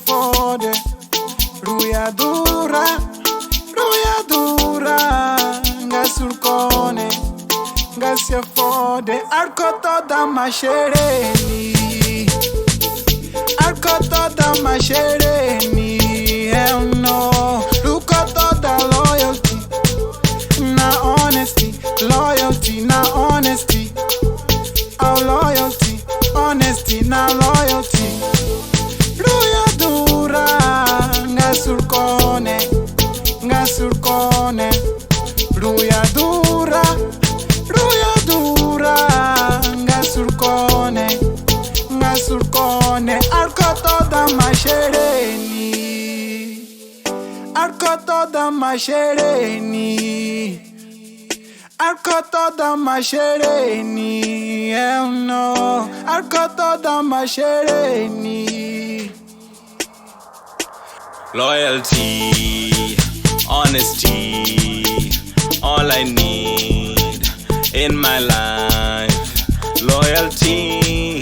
fode. Ruya dura, nga sulkone, nga sia fode. Arkoto da mashereni, arkoto da mashereni. Hell no, lukoto da loyalty, na honesty, loyalty, na honesty. Oh loyalty, honesty, na loyalty. Ruya dura, nga sulkone, nga sulkone. Ruya dura, nga sulkone, nga sulkone. Arkoto da mashereni, arkoto da mashereni. Arkoto da mashereni, hell no. Arkoto da mashereni. Loyalty, honesty, all I need in my life. Loyalty,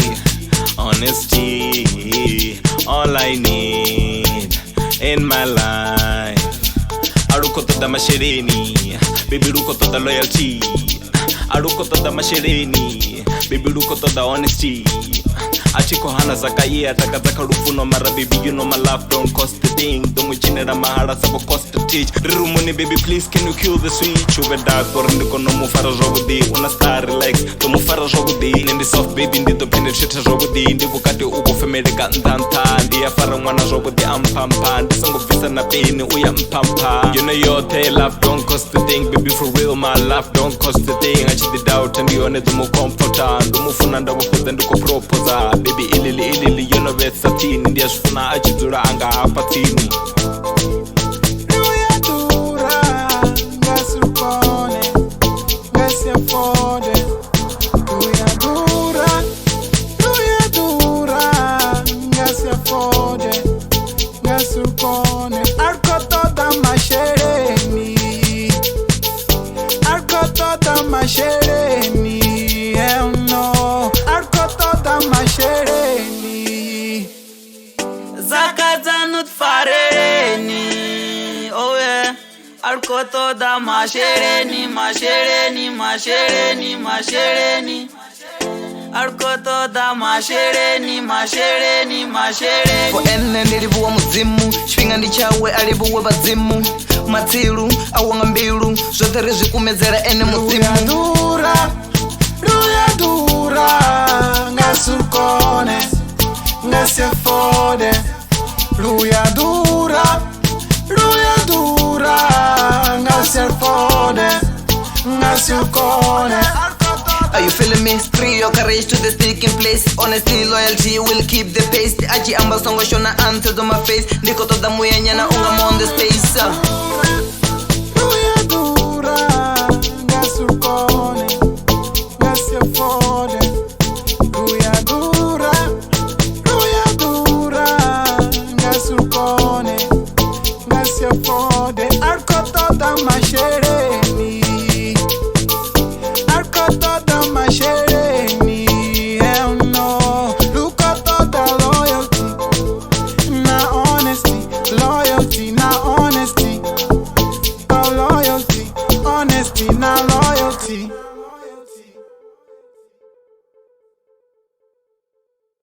honesty, all I need in my life. Arukoto da mashereni, baby rukoto da loyalty. Arukoto da mashereni, baby rukoto da honesty. Achiko hana zakai ataka rufuno mara baby, you know my love don't cost a thing. Don't chinera mahara sabo cost to teach. Rumuni baby please can you kill the switch? Ube dark or ndiko no mufara jogudi. Una star relax to mufara jogudi. Ndi soft baby ndi to penetrate jogudi. Ndi bukati uko femele kantanta. Ndi afara mwana jogudi ampampa. Ndi songo visa na peni uya mpampa. You know your tail love don't cost a thing. Baby for real my love don't cost a thing. Achidi doubt and you do mu comforta. Do mu funa nda wakuza ndiko proposa. Baby ilili you know it's a teen. Ndi ashfuna achidura anga apatini. Ruya dura, nga sulkone, nga sia fode. Ruya dura, nga sia fode, nga sulkone. Arkoto da mashereni, arkoto da mashereni. Hell no, arkoto da mashereni. Zakazanut fareni, oh yeah. Arkoto da mashereni, mashereni, mashereni, mashereni. Arkoto da mashereni, mashereni, mashereni. For ene ndilivuwa muzimu, chifingani ndichawe alivuwa bazimu. Matsilu, awanga mbilu, zote rizikumezera ene muzimu. Ruya dura, nga sulkone, nga sia fode. Ruya dura, nga sia fode, nga sulkone. Are you feeling me? Free your courage to the sticking place. Honesty, loyalty will keep the pace. Achi amba songo shona answers on my face. Ndiko toda muyanya na unga on the space. Ruya dura, nga sulkone, nga sia fode. Ruya dura, nga sulkone, nga sia fode. Arkoto da mashereni, arkoto da mashereni. Hell no, lukoto da loyalty, na honesty, loyalty, na honesty. Oh loyalty, honesty, na loyalty.